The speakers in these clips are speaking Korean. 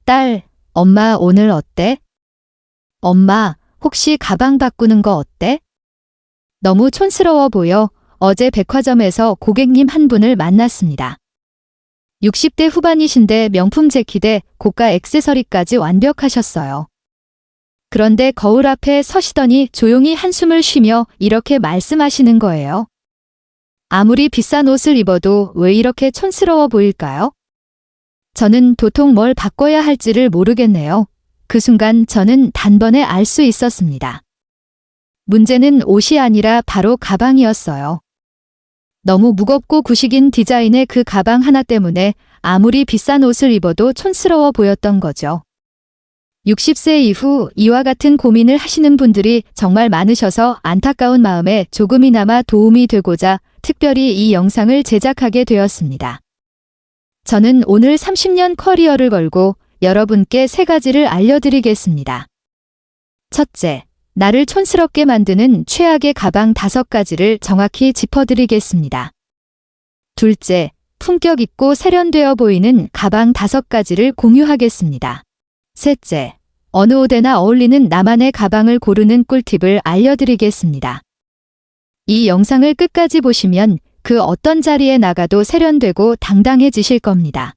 딸, 엄마 오늘 어때? 엄마, 혹시 가방 바꾸는 거 어때? 너무 촌스러워 보여. 어제 백화점에서 고객님 한 분을 만났습니다. 60대 후반이신데 명품 재킷에 고가 액세서리까지 완벽하셨어요. 그런데 거울 앞에 서시더니 조용히 한숨을 쉬며 이렇게 말씀하시는 거예요. 아무리 비싼 옷을 입어도 왜 이렇게 촌스러워 보일까요? 저는 도통 뭘 바꿔야 할지를 모르겠네요. 그 순간 저는 단번에 알 수 있었습니다. 문제는 옷이 아니라 바로 가방이었어요. 너무 무겁고 구식인 디자인의 그 가방 하나 때문에 아무리 비싼 옷을 입어도 촌스러워 보였던 거죠. 60세 이후 이와 같은 고민을 하시는 분들이 정말 많으셔서 안타까운 마음에 조금이나마 도움이 되고자 특별히 이 영상을 제작하게 되었습니다. 저는 오늘 30년 커리어를 걸고 여러분께 3가지를 알려드리겠습니다. 첫째, 나를 촌스럽게 만드는 최악의 가방 5가지를 정확히 짚어드리겠습니다. 둘째, 품격 있고 세련되어 보이는 가방 5가지를 공유하겠습니다. 셋째, 어느 옷에나 어울리는 나만의 가방을 고르는 꿀팁을 알려드리겠습니다. 이 영상을 끝까지 보시면 그 어떤 자리에 나가도 세련되고 당당해지실 겁니다.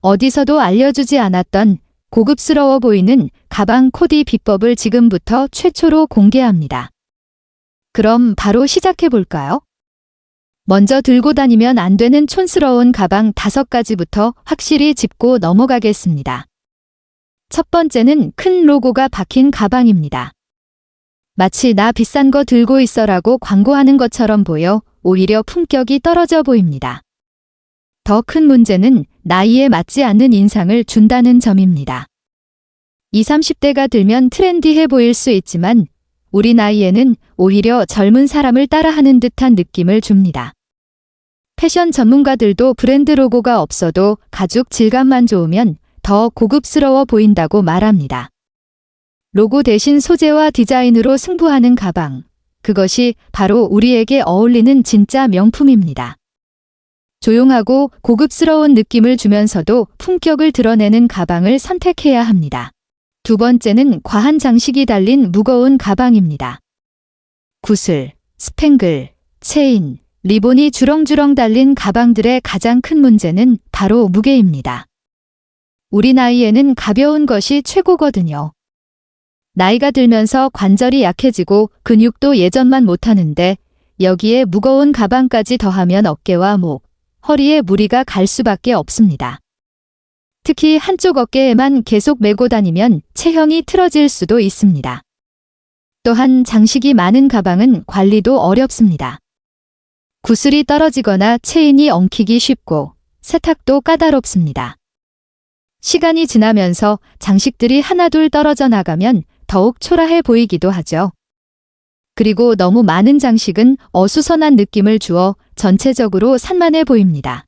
어디서도 알려주지 않았던 고급스러워 보이는 가방 코디 비법을 지금부터 최초로 공개합니다. 그럼 바로 시작해 볼까요? 먼저 들고 다니면 안 되는 촌스러운 가방 5가지부터 확실히 짚고 넘어가겠습니다. 첫 번째는 큰 로고가 박힌 가방입니다. 마치 나 비싼 거 들고 있어라고 광고하는 것처럼 보여 오히려 품격이 떨어져 보입니다. 더 큰 문제는 나이에 맞지 않는 인상을 준다는 점입니다. 20, 30대가 들면 트렌디해 보일 수 있지만 우리 나이에는 오히려 젊은 사람을 따라하는 듯한 느낌을 줍니다. 패션 전문가들도 브랜드 로고가 없어도 가죽 질감만 좋으면 더 고급스러워 보인다고 말합니다. 로고 대신 소재와 디자인으로 승부하는 가방. 그것이 바로 우리에게 어울리는 진짜 명품입니다. 조용하고 고급스러운 느낌을 주면서도 품격을 드러내는 가방을 선택해야 합니다. 두 번째는 과한 장식이 달린 무거운 가방입니다. 구슬, 스팽글, 체인, 리본이 주렁주렁 달린 가방들의 가장 큰 문제는 바로 무게입니다. 우리 나이에는 가벼운 것이 최고거든요. 나이가 들면서 관절이 약해지고 근육도 예전만 못하는데 여기에 무거운 가방까지 더하면 어깨와 목, 허리에 무리가 갈 수밖에 없습니다. 특히 한쪽 어깨에만 계속 메고 다니면 체형이 틀어질 수도 있습니다. 또한 장식이 많은 가방은 관리도 어렵습니다. 구슬이 떨어지거나 체인이 엉키기 쉽고 세탁도 까다롭습니다. 시간이 지나면서 장식들이 하나둘 떨어져 나가면 더욱 초라해 보이기도 하죠. 그리고 너무 많은 장식은 어수선한 느낌을 주어 전체적으로 산만해 보입니다.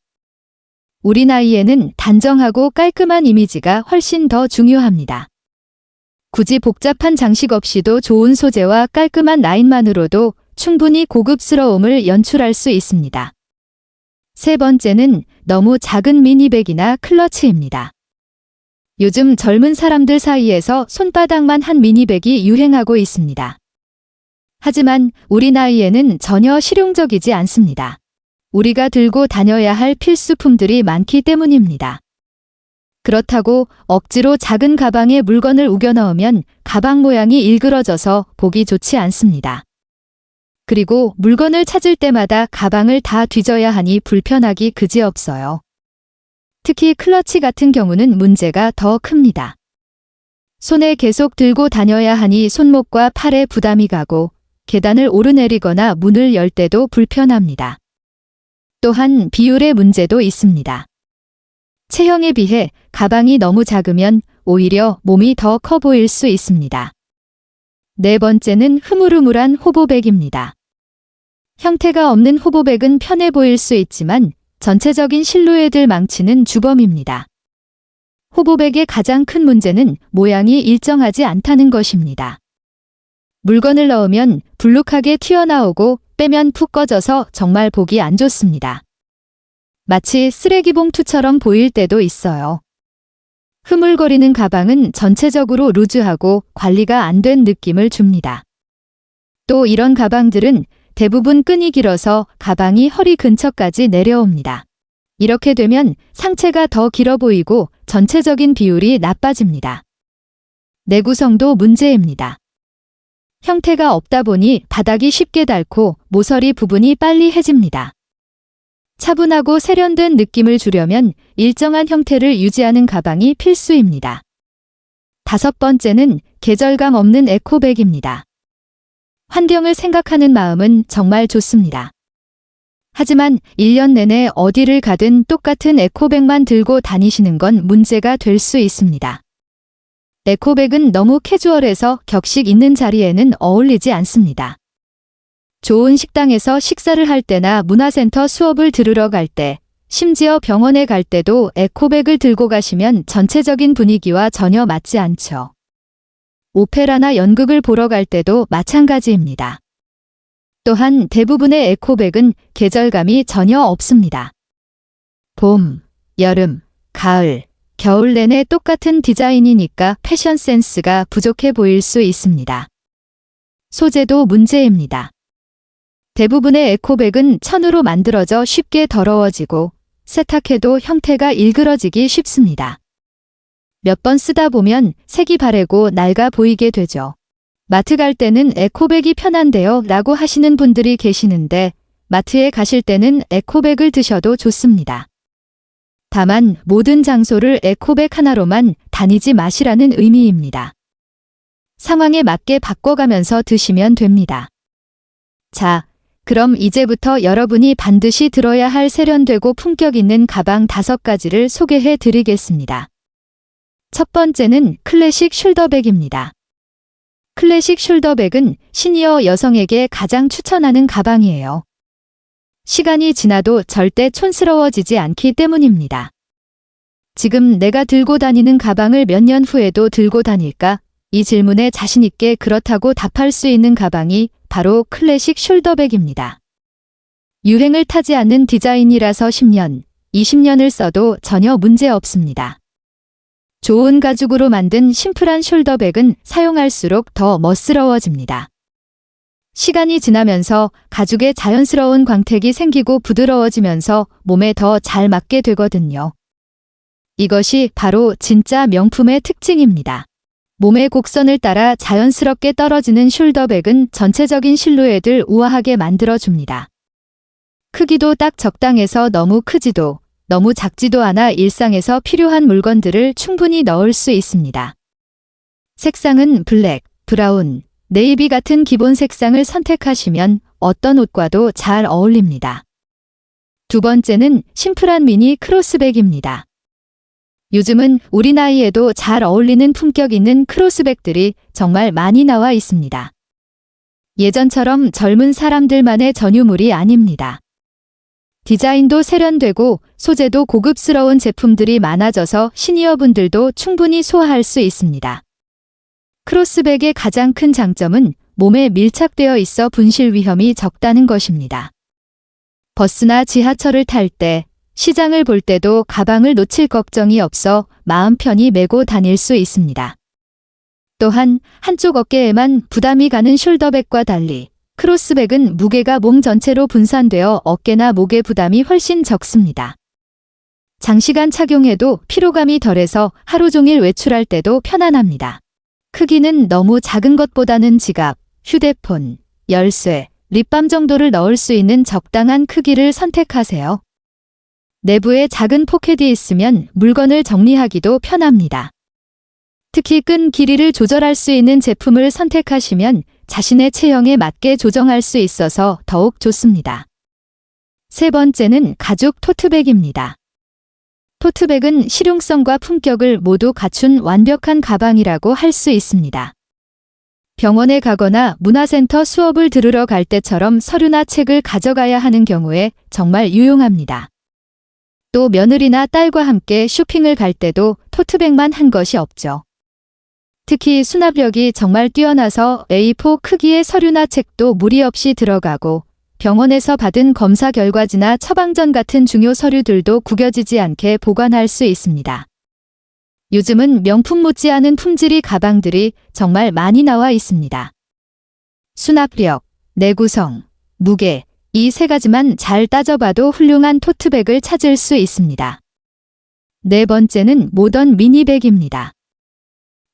우리 나이에는 단정하고 깔끔한 이미지가 훨씬 더 중요합니다. 굳이 복잡한 장식 없이도 좋은 소재와 깔끔한 라인만으로도 충분히 고급스러움을 연출할 수 있습니다. 세 번째는 너무 작은 미니백이나 클러치입니다. 요즘 젊은 사람들 사이에서 손바닥만 한 미니백이 유행하고 있습니다. 하지만 우리 나이에는 전혀 실용적이지 않습니다. 우리가 들고 다녀야 할 필수품들이 많기 때문입니다. 그렇다고 억지로 작은 가방에 물건을 우겨 넣으면 가방 모양이 일그러져서 보기 좋지 않습니다. 그리고 물건을 찾을 때마다 가방을 다 뒤져야 하니 불편하기 그지없어요. 특히 클러치 같은 경우는 문제가 더 큽니다. 손에 계속 들고 다녀야 하니 손목과 팔에 부담이 가고 계단을 오르내리거나 문을 열 때도 불편합니다. 또한 비율의 문제도 있습니다. 체형에 비해 가방이 너무 작으면 오히려 몸이 더 커 보일 수 있습니다. 네 번째는 흐물흐물한 호보백입니다. 형태가 없는 호보백은 편해 보일 수 있지만 전체적인 실루엣을 망치는 주범입니다. 호보백의 가장 큰 문제는 모양이 일정하지 않다는 것입니다. 물건을 넣으면 불룩하게 튀어나오고 빼면 푹 꺼져서 정말 보기 안 좋습니다. 마치 쓰레기 봉투처럼 보일 때도 있어요. 흐물거리는 가방은 전체적으로 루즈하고 관리가 안 된 느낌을 줍니다. 또 이런 가방들은 대부분 끈이 길어서 가방이 허리 근처까지 내려옵니다. 이렇게 되면 상체가 더 길어 보이고 전체적인 비율이 나빠집니다. 내구성도 문제입니다. 형태가 없다 보니 바닥이 쉽게 닳고 모서리 부분이 빨리 해집니다. 차분하고 세련된 느낌을 주려면 일정한 형태를 유지하는 가방이 필수입니다. 5번째는 계절감 없는 에코백입니다. 환경을 생각하는 마음은 정말 좋습니다. 하지만 1년 내내 어디를 가든 똑같은 에코백만 들고 다니시는 건 문제가 될 수 있습니다. 에코백은 너무 캐주얼해서 격식 있는 자리에는 어울리지 않습니다. 좋은 식당에서 식사를 할 때나 문화센터 수업을 들으러 갈 때, 심지어 병원에 갈 때도 에코백을 들고 가시면 전체적인 분위기와 전혀 맞지 않죠. 오페라나 연극을 보러 갈 때도 마찬가지입니다. 또한 대부분의 에코백은 계절감이 전혀 없습니다. 봄, 여름, 가을, 겨울 내내 똑같은 디자인이니까 패션 센스가 부족해 보일 수 있습니다. 소재도 문제입니다. 대부분의 에코백은 천으로 만들어져 쉽게 더러워지고 세탁해도 형태가 일그러지기 쉽습니다. 몇 번 쓰다 보면 색이 바래고 낡아 보이게 되죠. 마트 갈 때는 에코백이 편한데요 라고 하시는 분들이 계시는데 마트에 가실 때는 에코백을 드셔도 좋습니다. 다만 모든 장소를 에코백 하나로만 다니지 마시라는 의미입니다. 상황에 맞게 바꿔가면서 드시면 됩니다. 자, 그럼 이제부터 여러분이 반드시 들어야 할 세련되고 품격 있는 가방 5가지를 소개해 드리겠습니다. 첫 번째는 클래식 숄더백입니다. 클래식 숄더백은 시니어 여성에게 가장 추천하는 가방이에요. 시간이 지나도 절대 촌스러워지지 않기 때문입니다. 지금 내가 들고 다니는 가방을 몇 년 후에도 들고 다닐까? 이 질문에 자신있게 그렇다고 답할 수 있는 가방이 바로 클래식 숄더백입니다. 유행을 타지 않는 디자인이라서 10년, 20년을 써도 전혀 문제 없습니다. 좋은 가죽으로 만든 심플한 숄더백은 사용할수록 더 멋스러워집니다. 시간이 지나면서 가죽에 자연스러운 광택이 생기고 부드러워지면서 몸에 더 잘 맞게 되거든요. 이것이 바로 진짜 명품의 특징입니다. 몸의 곡선을 따라 자연스럽게 떨어지는 숄더백은 전체적인 실루엣을 우아하게 만들어줍니다. 크기도 딱 적당해서 너무 크지도 너무 작지도 않아 일상에서 필요한 물건들을 충분히 넣을 수 있습니다. 색상은 블랙, 브라운, 네이비 같은 기본 색상을 선택하시면 어떤 옷과도 잘 어울립니다. 두 번째는 심플한 미니 크로스백입니다. 요즘은 우리 나이에도 잘 어울리는 품격 있는 크로스백들이 정말 많이 나와 있습니다. 예전처럼 젊은 사람들만의 전유물이 아닙니다. 디자인도 세련되고 소재도 고급스러운 제품들이 많아져서 시니어분들도 충분히 소화할 수 있습니다. 크로스백의 가장 큰 장점은 몸에 밀착되어 있어 분실 위험이 적다는 것입니다. 버스나 지하철을 탈 때, 시장을 볼 때도 가방을 놓칠 걱정이 없어 마음 편히 메고 다닐 수 있습니다. 또한 한쪽 어깨에만 부담이 가는 숄더백과 달리 크로스백은 무게가 몸 전체로 분산되어 어깨나 목의 부담이 훨씬 적습니다. 장시간 착용해도 피로감이 덜해서 하루 종일 외출할 때도 편안합니다. 크기는 너무 작은 것보다는 지갑, 휴대폰, 열쇠, 립밤 정도를 넣을 수 있는 적당한 크기를 선택하세요. 내부에 작은 포켓이 있으면 물건을 정리하기도 편합니다. 특히 끈 길이를 조절할 수 있는 제품을 선택하시면 자신의 체형에 맞게 조정할 수 있어서 더욱 좋습니다. 세 번째는 가죽 토트백입니다. 토트백은 실용성과 품격을 모두 갖춘 완벽한 가방이라고 할 수 있습니다. 병원에 가거나 문화센터 수업을 들으러 갈 때처럼 서류나 책을 가져가야 하는 경우에 정말 유용합니다. 또 며느리나 딸과 함께 쇼핑을 갈 때도 토트백만 한 것이 없죠. 특히 수납력이 정말 뛰어나서 A4 크기의 서류나 책도 무리 없이 들어가고 병원에서 받은 검사 결과지나 처방전 같은 중요 서류들도 구겨지지 않게 보관할 수 있습니다. 요즘은 명품 못지않은 품질의 가방들이 정말 많이 나와 있습니다. 수납력, 내구성, 무게, 이 세 가지만 잘 따져봐도 훌륭한 토트백을 찾을 수 있습니다. 네 번째는 모던 미니백입니다.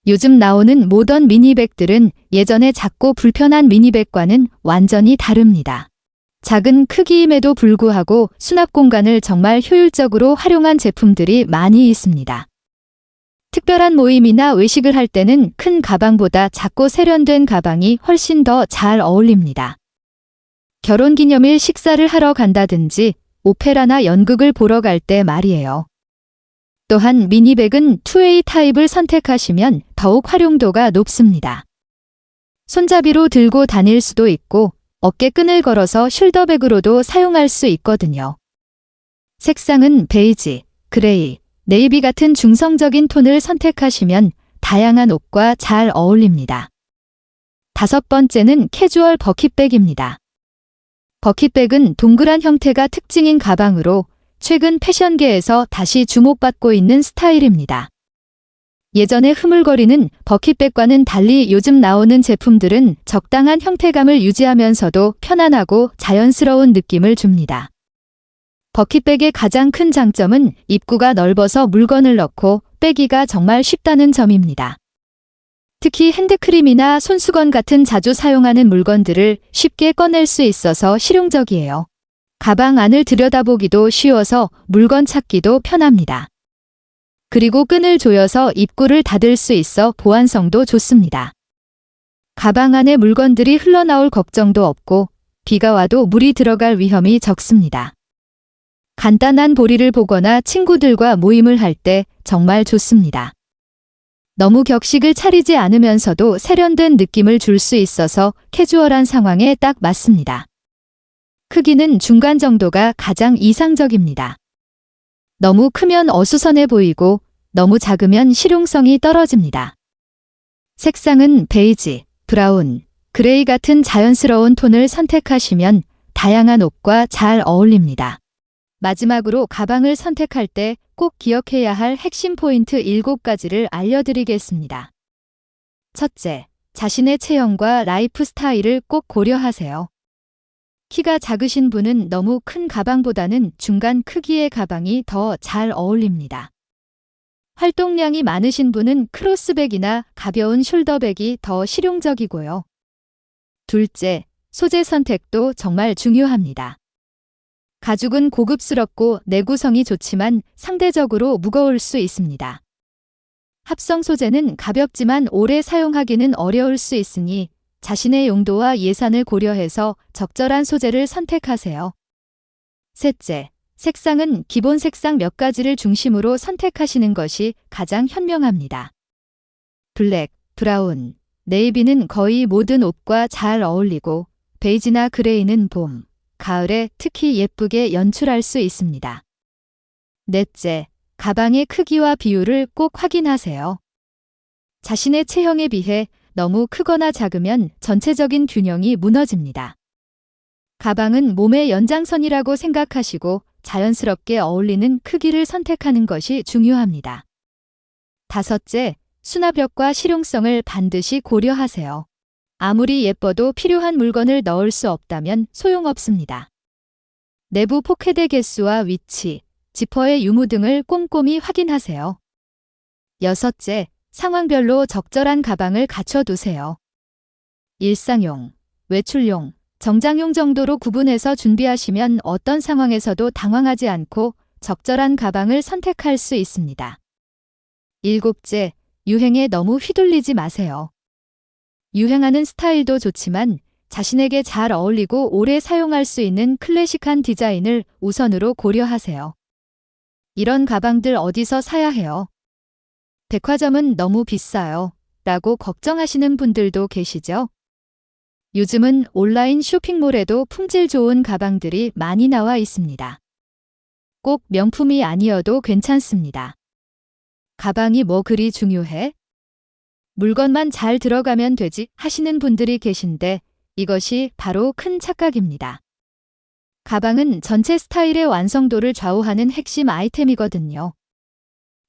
요즘 나오는 모던 미니백들은 예전에 작고 불편한 미니백과는 완전히 다릅니다. 작은 크기임에도 불구하고 수납 공간을 정말 효율적으로 활용한 제품들이 많이 있습니다. 특별한 모임이나 외식을 할 때는 큰 가방보다 작고 세련된 가방이 훨씬 더 잘 어울립니다. 결혼기념일 식사를 하러 간다든지 오페라나 연극을 보러 갈 때 말이에요. 또한 미니백은 투웨이 타입을 선택하시면 더욱 활용도가 높습니다. 손잡이로 들고 다닐 수도 있고 어깨끈을 걸어서 숄더백으로도 사용할 수 있거든요. 색상은 베이지, 그레이, 네이비 같은 중성적인 톤을 선택하시면 다양한 옷과 잘 어울립니다. 다섯 번째는 캐주얼 버킷백입니다. 버킷백은 동그란 형태가 특징인 가방으로 최근 패션계에서 다시 주목받고 있는 스타일입니다. 예전에 흐물거리는 버킷백과는 달리 요즘 나오는 제품들은 적당한 형태감을 유지하면서도 편안하고 자연스러운 느낌을 줍니다. 버킷백의 가장 큰 장점은 입구가 넓어서 물건을 넣고 빼기가 정말 쉽다는 점입니다. 특히 핸드크림이나 손수건 같은 자주 사용하는 물건들을 쉽게 꺼낼 수 있어서 실용적이에요. 가방 안을 들여다보기도 쉬워서 물건 찾기도 편합니다. 그리고 끈을 조여서 입구를 닫을 수 있어 보안성도 좋습니다. 가방 안에 물건들이 흘러나올 걱정도 없고 비가 와도 물이 들어갈 위험이 적습니다. 간단한 보리를 보거나 친구들과 모임을 할 때 정말 좋습니다. 너무 격식을 차리지 않으면서도 세련된 느낌을 줄 수 있어서 캐주얼한 상황에 딱 맞습니다. 크기는 중간 정도가 가장 이상적입니다. 너무 크면 어수선해 보이고 너무 작으면 실용성이 떨어집니다. 색상은 베이지, 브라운, 그레이 같은 자연스러운 톤을 선택하시면 다양한 옷과 잘 어울립니다. 마지막으로 가방을 선택할 때 꼭 기억해야 할 핵심 포인트 7가지를 알려드리겠습니다. 첫째, 자신의 체형과 라이프 스타일을 꼭 고려하세요. 키가 작으신 분은 너무 큰 가방보다는 중간 크기의 가방이 더 잘 어울립니다. 활동량이 많으신 분은 크로스백이나 가벼운 숄더백이 더 실용적이고요. 둘째, 소재 선택도 정말 중요합니다. 가죽은 고급스럽고 내구성이 좋지만 상대적으로 무거울 수 있습니다. 합성 소재는 가볍지만 오래 사용하기는 어려울 수 있으니 자신의 용도와 예산을 고려해서 적절한 소재를 선택하세요. 셋째, 색상은 기본 색상 몇 가지를 중심으로 선택하시는 것이 가장 현명합니다. 블랙, 브라운, 네이비는 거의 모든 옷과 잘 어울리고 베이지나 그레이는 봄, 가을에 특히 예쁘게 연출할 수 있습니다. 넷째, 가방의 크기와 비율을 꼭 확인하세요. 자신의 체형에 비해 너무 크거나 작으면 전체적인 균형이 무너집니다. 가방은 몸의 연장선이라고 생각하시고 자연스럽게 어울리는 크기를 선택하는 것이 중요합니다. 다섯째, 수납력과 실용성을 반드시 고려하세요. 아무리 예뻐도 필요한 물건을 넣을 수 없다면 소용없습니다. 내부 포켓의 개수와 위치, 지퍼의 유무 등을 꼼꼼히 확인하세요. 여섯째, 상황별로 적절한 가방을 갖춰두세요. 일상용, 외출용, 정장용 정도로 구분해서 준비하시면 어떤 상황에서도 당황하지 않고 적절한 가방을 선택할 수 있습니다. 일곱째, 유행에 너무 휘둘리지 마세요. 유행하는 스타일도 좋지만 자신에게 잘 어울리고 오래 사용할 수 있는 클래식한 디자인을 우선으로 고려하세요. 이런 가방들 어디서 사야 해요? 백화점은 너무 비싸요. 라고 걱정하시는 분들도 계시죠? 요즘은 온라인 쇼핑몰에도 품질 좋은 가방들이 많이 나와 있습니다. 꼭 명품이 아니어도 괜찮습니다. 가방이 뭐 그리 중요해? 물건만 잘 들어가면 되지 하시는 분들이 계신데 이것이 바로 큰 착각입니다. 가방은 전체 스타일의 완성도를 좌우하는 핵심 아이템이거든요.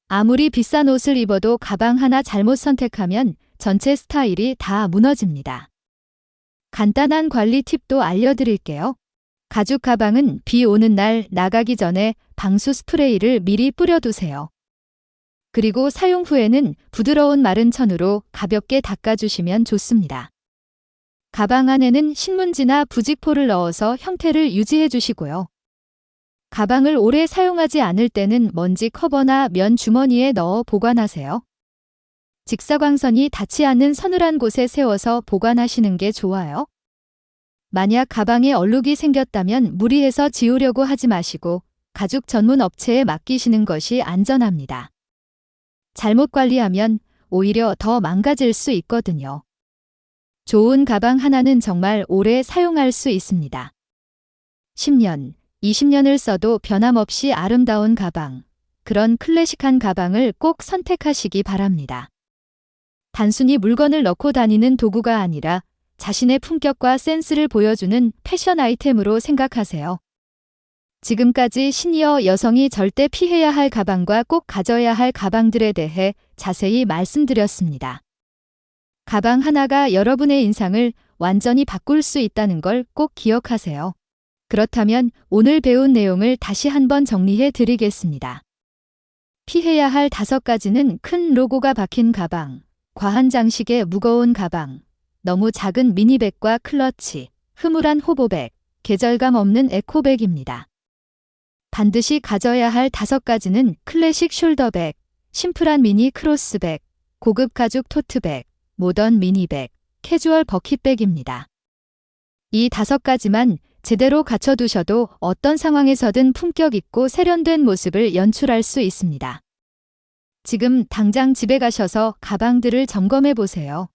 아무리 비싼 옷을 입어도 가방 하나 잘못 선택하면 전체 스타일이 다 무너집니다. 간단한 관리 팁도 알려드릴게요. 가죽 가방은 비 오는 날 나가기 전에 방수 스프레이를 미리 뿌려두세요. 그리고 사용 후에는 부드러운 마른 천으로 가볍게 닦아주시면 좋습니다. 가방 안에는 신문지나 부직포를 넣어서 형태를 유지해 주시고요. 가방을 오래 사용하지 않을 때는 먼지 커버나 면 주머니에 넣어 보관하세요. 직사광선이 닿지 않는 서늘한 곳에 세워서 보관하시는 게 좋아요. 만약 가방에 얼룩이 생겼다면 무리해서 지우려고 하지 마시고 가죽 전문 업체에 맡기시는 것이 안전합니다. 잘못 관리하면 오히려 더 망가질 수 있거든요. 좋은 가방 하나는 정말 오래 사용할 수 있습니다. 10년, 20년을 써도 변함없이 아름다운 가방, 그런 클래식한 가방을 꼭 선택하시기 바랍니다. 단순히 물건을 넣고 다니는 도구가 아니라 자신의 품격과 센스를 보여주는 패션 아이템으로 생각하세요. 지금까지 시니어 여성이 절대 피해야 할 가방과 꼭 가져야 할 가방들에 대해 자세히 말씀드렸습니다. 가방 하나가 여러분의 인상을 완전히 바꿀 수 있다는 걸 꼭 기억하세요. 그렇다면 오늘 배운 내용을 다시 한번 정리해 드리겠습니다. 피해야 할 5가지는 큰 로고가 박힌 가방, 과한 장식의 무거운 가방, 너무 작은 미니백과 클러치, 흐물한 호보백, 계절감 없는 에코백입니다. 반드시 가져야 할 5가지는 클래식 숄더백, 심플한 미니 크로스백, 고급 가죽 토트백, 모던 미니백, 캐주얼 버킷백입니다. 이 5가지만 제대로 갖춰두셔도 어떤 상황에서든 품격 있고 세련된 모습을 연출할 수 있습니다. 지금 당장 집에 가셔서 가방들을 점검해 보세요.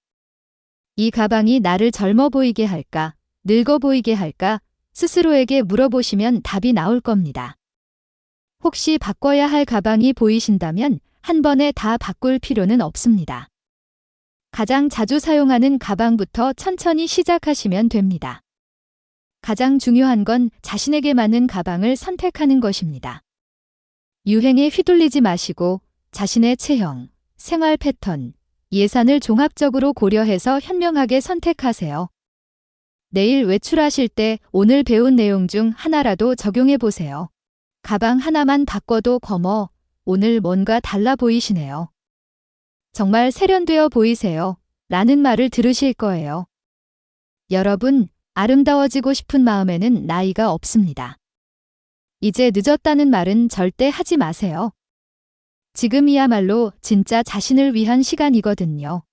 이 가방이 나를 젊어 보이게 할까, 늙어 보이게 할까 스스로에게 물어보시면 답이 나올 겁니다. 혹시 바꿔야 할 가방이 보이신다면 한 번에 다 바꿀 필요는 없습니다. 가장 자주 사용하는 가방부터 천천히 시작하시면 됩니다. 가장 중요한 건 자신에게 맞는 가방을 선택하는 것입니다. 유행에 휘둘리지 마시고 자신의 체형, 생활 패턴, 예산을 종합적으로 고려해서 현명하게 선택하세요. 내일 외출하실 때 오늘 배운 내용 중 하나라도 적용해 보세요. 가방 하나만 바꿔도 오늘 뭔가 달라 보이시네요. 정말 세련되어 보이세요. 라는 말을 들으실 거예요. 여러분, 아름다워지고 싶은 마음에는 나이가 없습니다. 이제 늦었다는 말은 절대 하지 마세요. 지금이야말로 진짜 자신을 위한 시간이거든요.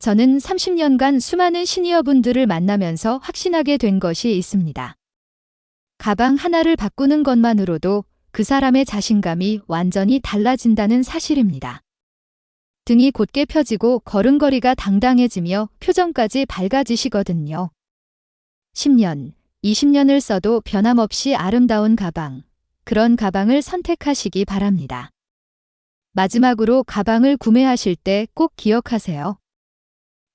저는 30년간 수많은 시니어분들을 만나면서 확신하게 된 것이 있습니다. 가방 하나를 바꾸는 것만으로도 그 사람의 자신감이 완전히 달라진다는 사실입니다. 등이 곧게 펴지고 걸음걸이가 당당해지며 표정까지 밝아지시거든요. 10년, 20년을 써도 변함없이 아름다운 가방, 그런 가방을 선택하시기 바랍니다. 마지막으로 가방을 구매하실 때 꼭 기억하세요.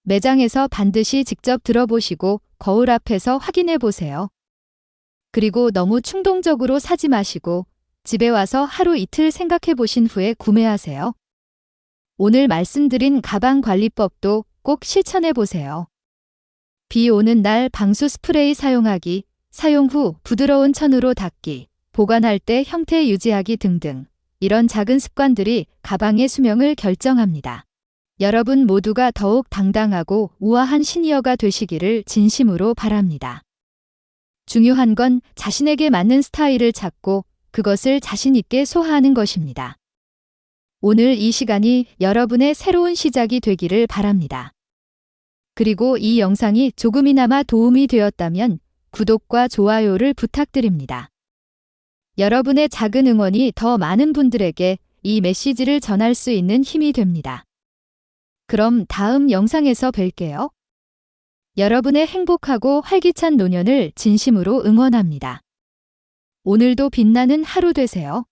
매장에서 반드시 직접 들어보시고 거울 앞에서 확인해 보세요. 그리고 너무 충동적으로 사지 마시고 집에 와서 하루 이틀 생각해 보신 후에 구매하세요. 오늘 말씀드린 가방 관리법도 꼭 실천해 보세요. 비 오는 날 방수 스프레이 사용하기, 사용 후 부드러운 천으로 닦기, 보관할 때 형태 유지하기 등등 이런 작은 습관들이 가방의 수명을 결정합니다. 여러분 모두가 더욱 당당하고 우아한 시니어가 되시기를 진심으로 바랍니다. 중요한 건 자신에게 맞는 스타일을 찾고 그것을 자신 있게 소화하는 것입니다. 오늘 이 시간이 여러분의 새로운 시작이 되기를 바랍니다. 그리고 이 영상이 조금이나마 도움이 되었다면 구독과 좋아요를 부탁드립니다. 여러분의 작은 응원이 더 많은 분들에게 이 메시지를 전할 수 있는 힘이 됩니다. 그럼 다음 영상에서 뵐게요. 여러분의 행복하고 활기찬 노년을 진심으로 응원합니다. 오늘도 빛나는 하루 되세요.